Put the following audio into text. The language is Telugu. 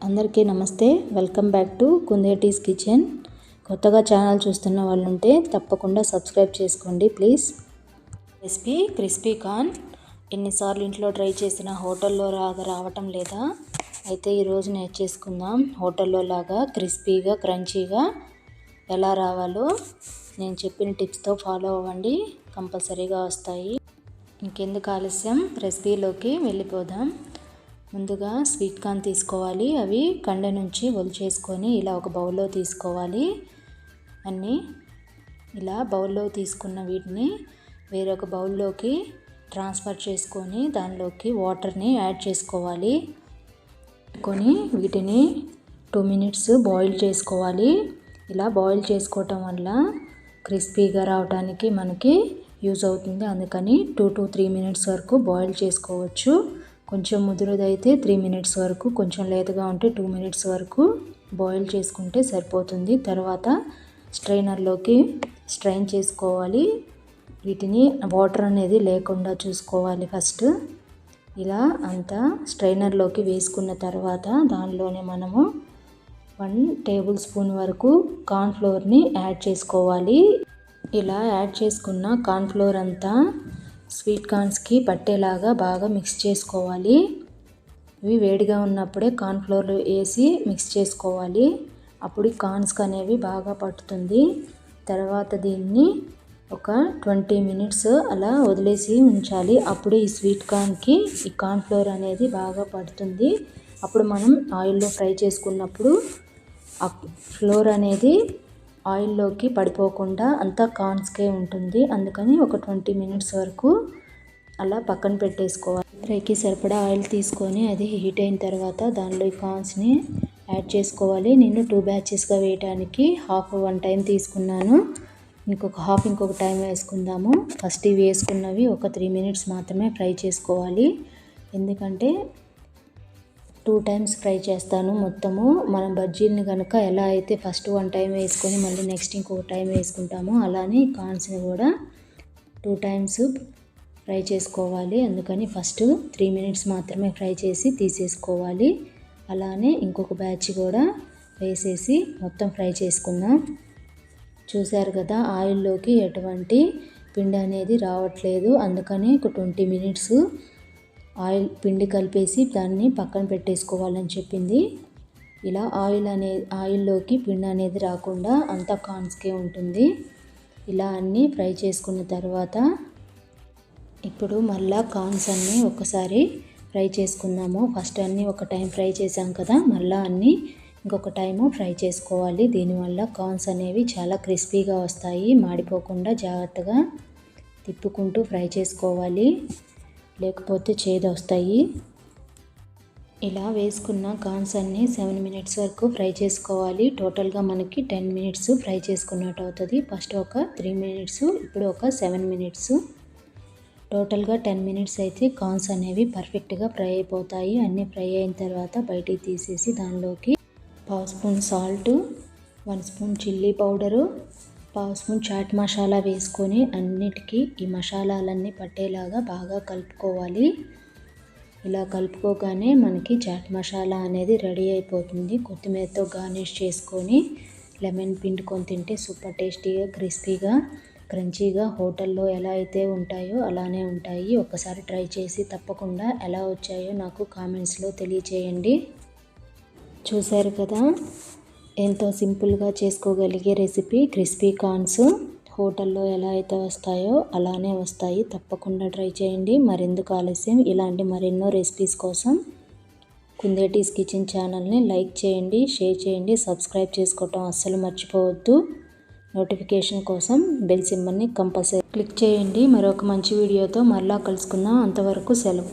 అందరికీ నమస్తే. Welcome back to Kundeti's kitchen. కొత్తగా ఛానల్ చూస్తున్న వాళ్ళు ఉంటే తప్పకుండా సబ్స్క్రైబ్ చేసుకోండి ప్లీజ్. Recipe crispy corn. ఎన్నిసార్లు ఇంట్లో ట్రై చేసిన హోటల్లో లాగా రావటం లేదా? అయితే ఈరోజు నేర్చేసుకుందాం హోటల్లో లాగా క్రిస్పీగా క్రంచీగా ఎలా రావాలో. నేను చెప్పిన టిప్స్తో ఫాలో అవ్వండి, కంపల్సరీగా వస్తాయి. ఇంకెందుకు ఆలస్యం, రెసిపీలోకి వెళ్ళిపోదాం. ముందుగా స్వీట్ కార్న్ తీసుకోవాలి. అవి కండ నుంచి ఒలిచేసుకొని ఇలా ఒక బౌల్లో తీసుకోవాలి. అన్నీ ఇలా బౌల్లో తీసుకున్న వీటిని వేరొక బౌల్లోకి ట్రాన్స్ఫర్ చేసుకొని దానిలోకి వాటర్ని యాడ్ చేసుకోవాలి. వీటిని 2 minutes బాయిల్ చేసుకోవాలి. ఇలా బాయిల్ చేసుకోవటం వల్ల క్రిస్పీగా రావడానికి మనకి యూజ్ అవుతుంది. అందుకని 2 to 3 minutes వరకు బాయిల్ చేసుకోవచ్చు. కొంచెం ముదురుదైతే 3 minutes వరకు, కొంచెం లేతగా ఉంటే 2 minutes వరకు బాయిల్ చేసుకుంటే సరిపోతుంది. తర్వాత స్ట్రైనర్లోకి స్ట్రైన్ చేసుకోవాలి. వీటిని వాటర్ అనేది లేకుండా చూసుకోవాలి ఫస్ట్. ఇలా అంతా స్ట్రైనర్లోకి వేసుకున్న తర్వాత దానిలోనే మనము 1 tablespoon వరకు కార్న్ఫ్లోర్ని యాడ్ చేసుకోవాలి. ఇలా యాడ్ చేసుకున్న కార్న్ఫ్లోర్ అంతా స్వీట్ కార్న్స్కి పట్టేలాగా బాగా మిక్స్ చేసుకోవాలి. ఇవి వేడిగా ఉన్నప్పుడే కార్న్ఫ్లోర్ వేసి మిక్స్ చేసుకోవాలి. అప్పుడు కార్న్స్కి అనేవి బాగా పట్టుతుంది. తర్వాత దీన్ని ఒక 20 minutes అలా వదిలేసి ఉంచాలి. అప్పుడు ఈ స్వీట్ కార్న్కి ఈ కార్న్ఫ్లోర్ అనేది బాగా పడుతుంది. అప్పుడు మనం ఆయిల్లో ఫ్రై చేసుకున్నప్పుడు ఆ ఫ్లోర్ అనేది ఆయిల్లోకి పడిపోకుండా అంతా కార్న్స్కే ఉంటుంది. అందుకని ఒక 20 minutes వరకు అలా పక్కన పెట్టేసుకోవాలి. ఫ్రైకి సరిపడా ఆయిల్ తీసుకొని అది హీట్ అయిన తర్వాత దానిలో ఈ కార్న్స్ని యాడ్ చేసుకోవాలి. నేను 2 batchesగా వేయడానికి హాఫ్ 1 time తీసుకున్నాను. ఇంకొక టైం వేసుకుందాము. ఫస్ట్ ఇవి వేసుకున్నవి ఒక 3 minutes మాత్రమే ఫ్రై చేసుకోవాలి. ఎందుకంటే 2 times ఫ్రై చేస్తాను మొత్తము. మనం బజ్జీలని కనుక ఎలా అయితే ఫస్ట్ 1 time వేసుకొని మళ్ళీ నెక్స్ట్ ఇంకొక టైం వేసుకుంటామో అలానే కార్న్స్ని కూడా 2 times ఫ్రై చేసుకోవాలి. అందుకని ఫస్ట్ 3 minutes మాత్రమే ఫ్రై చేసి తీసేసుకోవాలి. అలానే ఇంకొక బ్యాచ్ కూడా వేసేసి మొత్తం ఫ్రై చేసుకుందాం. చూశారు కదా, ఆయిల్లోకి ఎటువంటి పిండి అనేది రావట్లేదు. అందుకని ఒక 20 minutes పిండి కలిపేసి దాన్ని పక్కన పెట్టేసుకోవాలని చెప్పింది. ఇలా ఆయిల్లోకి పిండి అనేది రాకుండా అంతా కార్న్స్కే ఉంటుంది. ఇలా అన్నీ ఫ్రై చేసుకున్న తర్వాత ఇప్పుడు మళ్ళా కార్న్స్ అన్నీ ఒకసారి ఫ్రై చేసుకుందాము. ఫస్ట్ అన్నీ ఒక టైం ఫ్రై చేసాం కదా, మళ్ళీ అన్నీ ఇంకొక టైము ఫ్రై చేసుకోవాలి. దీనివల్ల కార్న్స్ అనేవి చాలా క్రిస్పీగా వస్తాయి. మాడిపోకుండా జాగ్రత్తగా తిప్పుకుంటూ ఫ్రై చేసుకోవాలి, లేకపోతే చేదు వస్తాయి. ఇలా వేసుకున్న కార్న్స్ అన్నీ 7 minutes వరకు ఫ్రై చేసుకోవాలి. టోటల్గా మనకి 10 minutes ఫ్రై చేసుకున్నట్టు అవుతుంది. ఫస్ట్ ఒక 3 minutes, ఇప్పుడు ఒక 7 minutes. టోటల్గా 10 minutes అయితే కార్న్స్ అనేవి పర్ఫెక్ట్గా ఫ్రై అయిపోతాయి. అన్నీ ఫ్రై అయిన తర్వాత బయటికి తీసేసి దానిలోకి 1/2 spoon salt, 1 spoon chilli powder, 1/2 spoon chaat masala వేసుకొని అన్నిటికీ ఈ మసాలాలన్నీ పట్టేలాగా బాగా కలుపుకోవాలి. ఇలా కలుపుకోగానే మనకి చాట్ మసాలా అనేది రెడీ అయిపోతుంది. కొత్తిమీరతో గార్నిష్ చేసుకొని లెమన్ పిండుకొని తింటే సూపర్ టేస్టీగా క్రిస్పీగా క్రంచీగా హోటల్లో ఎలా అయితే ఉంటాయో అలానే ఉంటాయి. ఒకసారి ట్రై చేసి తప్పకుండా ఎలా వచ్చాయో నాకు కామెంట్స్లో తెలియచేయండి. చూశారు కదా, ఎంతో సింపుల్గా చేసుకోగలిగే రెసిపీ క్రిస్పీ కార్న్స్. హోటల్లో ఎలా అయితే వస్తాయో అలానే వస్తాయి. తప్పకుండా ట్రై చేయండి. మరెందుకు ఆలస్యం, ఇలాంటి మరెన్నో రెసిపీస్ కోసం కుందేటీస్ కిచెన్ ఛానల్ని లైక్ చేయండి, షేర్ చేయండి, సబ్స్క్రైబ్ చేసుకోవటం అస్సలు మర్చిపోవద్దు. నోటిఫికేషన్ కోసం బెల్ సింబల్ని కంపల్సరీ క్లిక్ చేయండి. మరొక మంచి వీడియోతో మరలా కలుసుకుందాం. అంతవరకు సెలవు.